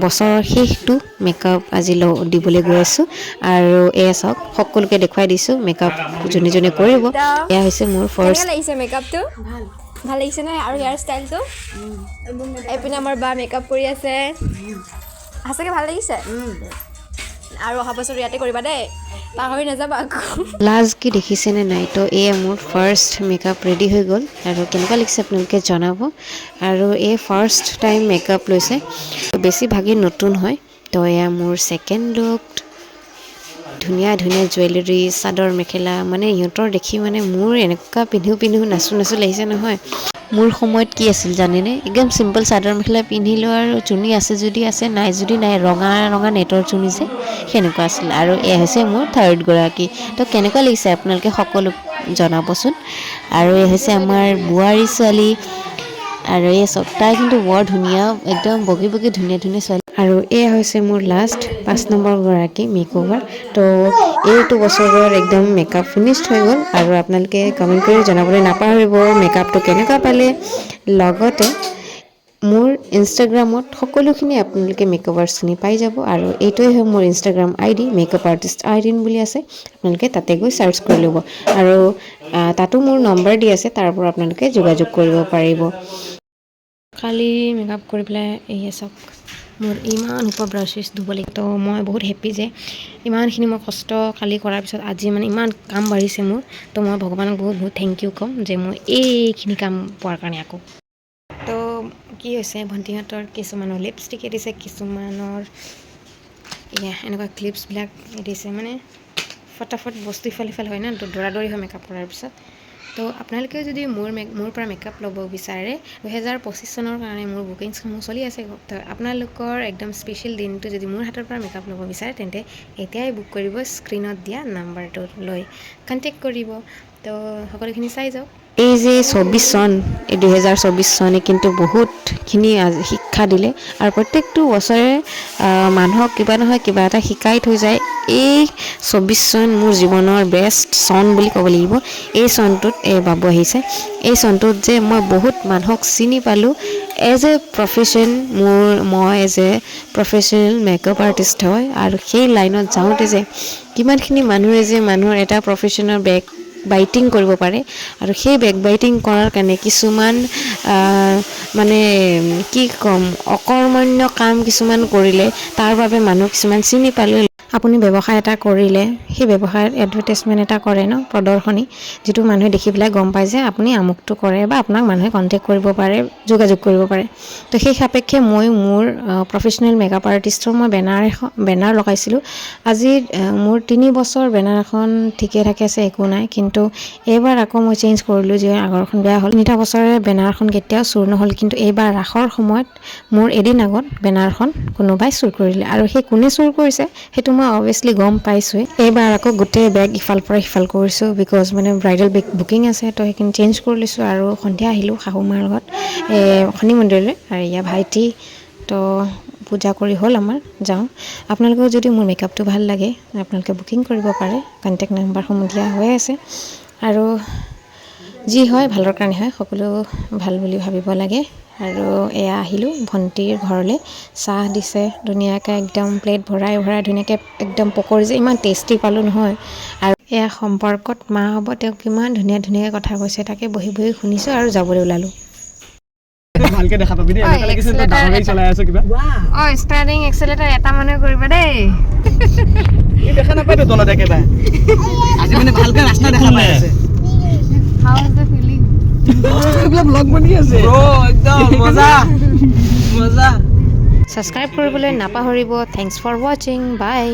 বছৰৰ শেষটো মেকআপ আজি দিবলৈ গৈ আছোঁ আৰু এয়া চাওক সকলোকে দেখুৱাই দিছোঁ মেকআপ যোনে যোনে কৰিব। এয়া হৈছে মোৰ ফাৰ্ষ্ট। কেনেকৈ লাগিছে মেকআপটো? ভাল লাগিছে নে? আৰু হেয়াৰ ষ্টাইলটো? এইপিনে আমাৰ বা মেকআপ কৰি আছে। সঁচাকৈ ভাল লাগিছে? আৰু অহা বছৰ ইয়াতে কৰিবা দেই, পাহৰি নাযাবা আকৌ। লাজ কি দেখিছেনে নাই? তো এয়া মোৰ ফাৰ্ষ্ট মেকআপ ৰেডি হৈ গ'ল আৰু কেনেকুৱা লাগিছে আপোনালোকে জনাব। আৰু এই ফাৰ্ষ্ট টাইম মেকআপ লৈছে, বেছিভাগেই নতুন হয়। তো এয়া মোৰ ছেকেণ্ড লুক। ধুনীয়া ধুনীয়া জুৱেলাৰী, চাদৰ মেখেলা, মানে সিহঁতৰ দেখি মানে মোৰ এনেকুৱা পিন্ধো নাচো লাগিছে নহয়। মোৰ সময়ত কি আছিল জানেনে? একদম চিম্পল চাদৰ মেখেলা পিন্ধিলোঁ আৰু চুৰ্ণি আছে যদি আছে, নাই যদি নাই, ৰঙা ৰঙা নেটৰ চুৰ্ণি যে সেনেকুৱা আছিল। আৰু এয়া হৈছে মোৰ থাৰ্ড গৰাকী। তো কেনেকুৱা লাগিছে আপোনালোকে সকলো জনাবচোন। আৰু এয়া হৈছে আমাৰ বোৱাৰী ছোৱালী। আৰু এই চব তাই কিন্তু বৰ ধুনীয়া, একদম বগী বগী ধুনীয়া ধুনীয়া ছোৱালী। আৰু এয়া হৈছে মোৰ লাষ্ট 5 নম্বৰ গৰাকী মেকঅভাৰ। তো এইটো বছৰৰ একদম মেকআপ ফিনিশ্ড হৈ গ'ল। আৰু আপোনালোকে কমেণ্ট কৰি জনাবলৈ নাপাহৰিব মেকআপটো কেনেকুৱা পালে। লগতে মোৰ ইনষ্টাগ্ৰামত সকলোখিনি আপোনালোকে মেকঅভাৰ চিনি পাই যাব। আৰু এইটোৱে হয় মোৰ Instagram ID, makeup artist Irene বুলি আছে। আপোনালোকে তাতে গৈ চাৰ্চ কৰি ল'ব। আৰু তাতো মোৰ নম্বৰ দি আছে, তাৰ পৰা আপোনালোকে যোগাযোগ কৰিব পাৰিব। কালি মেকআপ কৰি পেলাই এয়া চাওক, মোৰ ইমান সোপা ব্ৰাছেছ ধুব লাগিব। তো মই বহুত হেপ্পী যে ইমানখিনি মই কষ্ট কালি কৰাৰ পিছত আজি মানে ইমান কাম বাঢ়িছে মোৰ। তো মই ভগৱানক বহুত বহুত থেংক ইউ ক'ম যে মই এইখিনি কাম পোৱাৰ কাৰণে আকৌ। তো কি হৈছে, ভণ্টিহঁতৰ কিছুমানৰ লিপষ্টিক এৰিছে, কিছুমানৰ এয়া এনেকুৱা ক্লিপছবিলাক এৰিছে। মানে ফটাফট বস্তু ইফাল সিফাল হয় ন, তো দৌৰা দৌৰি হয় মেকআপ কৰাৰ পিছত। তো আপোনালোকেও যদি মোৰ পৰা মেকআপ ল'ব বিচাৰে, 2025 চনৰ কাৰণে মোৰ বুকিংছসমূহ চলি আছে। তো আপোনালোকৰ একদম স্পেচিয়েল দিনটো যদি মোৰ হাতৰ পৰা মেকআপ ল'ব বিচাৰে, তেন্তে এতিয়াই বুক কৰিব। স্ক্ৰীণত দিয়া নাম্বাৰটো লৈ কণ্টেক্ট কৰিব। তো সকলোখিনি চাই যাওক। এই যে 24 চন, এই 2024 চনে কিন্তু বহুতখিনি শিক্ষা দিলে। আৰু প্ৰত্যেকটো বছৰে মানুহক কিবা নহয় কিবা এটা শিকাই থৈ যায়। এই 24 চন মোৰ জীৱনৰ বেষ্ট চন বুলি ক'ব লাগিব। এই চনটোত বাবু আহিছে। এই চনটোত যে মই বহুত মানুহক চিনি পালোঁ। এজ এ প্ৰফেশ্যন মই as a professional makeup artist হয়। আৰু সেই লাইনত যাওঁতে যে কিমানখিনি মানুহে যে মানুহৰ এটা প্ৰফেশ্যনৰ বেক বাইটিং কৰিব পাৰে। আৰু সেই বেক বাইটিং কৰাৰ কাৰণে কিছুমান মানে কি ক'ম, অকৰ্মণ্য কাম কিছুমান কৰিলে, তাৰ বাবে মানুহ কিছুমান চিনি পালে। আপুনি ব্যৱসায় এটা কৰিলে, সেই ব্যৱসায়ত এডভাৰটাইজমেণ্ট এটা কৰে ন, প্ৰদৰ্শনী, যিটো মানুহে দেখি পেলাই গম পায় যে আপুনি আমুকটো কৰে, বা আপোনাক মানুহে কণ্টেক্ট কৰিব পাৰে, যোগাযোগ কৰিব পাৰে। তো সেই সাপেক্ষে মই মোৰ প্ৰফেশ্যনেল মেকআপ আৰ্টিষ্টৰ মই বেনাৰ লগাইছিলোঁ। আজি মোৰ 3 বছৰ বেনাৰ এখন ঠিকে থাকে আছে, একো নাই। কিন্তু এইবাৰ আকৌ মই চেঞ্জ কৰিলোঁ, যে আগৰখন বেয়া হ'ল। 3টা বছৰে বেনাৰখন কেতিয়াও চুৰ নহ'ল। কিন্তু এইবাৰ ৰাসৰ সময়ত মোৰ এদিন আগত বেনাৰখন কোনোবাই চুৰ কৰিলে। আৰু সেই কোনে চুৰ কৰিছে সেইটো মই অভিয়াছলি গম পাইছোঁৱেই। এইবাৰ আকৌ গোটেই বেগ ইফাল পৰা সিফাল কৰিছোঁ, বিকজ মানে ব্ৰাইডেল বেগ বুকিং আছে। তো সেইখিনি চেঞ্জ কৰি লৈছোঁ। আৰু সন্ধিয়া আহিলোঁ শাহু মাৰ লগত শনি মন্দিৰলৈ। আৰু এয়া ভাইটি, তো পূজা কৰি হ'ল আমাৰ, যাওঁ। আপোনালোকেও যদি মোৰ মেকআপটো ভাল লাগে, আপোনালোকে বুকিং কৰিব পাৰে। কণ্টেক্ট নাম্বাৰসমূহ দিয়া হৈ আছে। আৰু যি হয় ভালৰ কাৰণে হয়, সকলো ভাল বুলি ভাবিব লাগে। আৰু এয়া আহিলোঁ ভণ্টিৰ ঘৰলৈ, চাহ দিছে ধুনীয়াকৈ, একদম প্লেট ভৰাই ভৰাই ধুনীয়াকৈ, একদম পকৰি যে ইমান টেষ্টি পালোঁ নহয়। আৰু এয়া সম্পৰ্কত মা হ'ব, তেওঁ কিমান ধুনীয়া ধুনীয়াকৈ কথা কৈছে, তাকে বহি বহি শুনিছোঁ আৰু যাবলৈ ওলালোঁ। ভালকে দেখা পাবি দেই, এনেকা লাগিছে তই ডাঙৰ গাড়ী চলাই আছ কিবা। ষ্টাৰ্টিং এক্সেলেটাৰ এটা মানুহে কৰিব দেই। ই দেখা নাপায় তো তলত একেবাৰে। আজি মানে ভালকে ৰাস্তা দেখা পাই আছে। হাউ ইজ দ্য ফিলিং? এইবিলাক ব্লগ বনি আছে ব্ৰ, একদম মজা মজা। ছাবস্ক্ৰাইব কৰিবলৈ নাপাহৰিব। থেংকছ ফৰ ৱাচিং, বাই।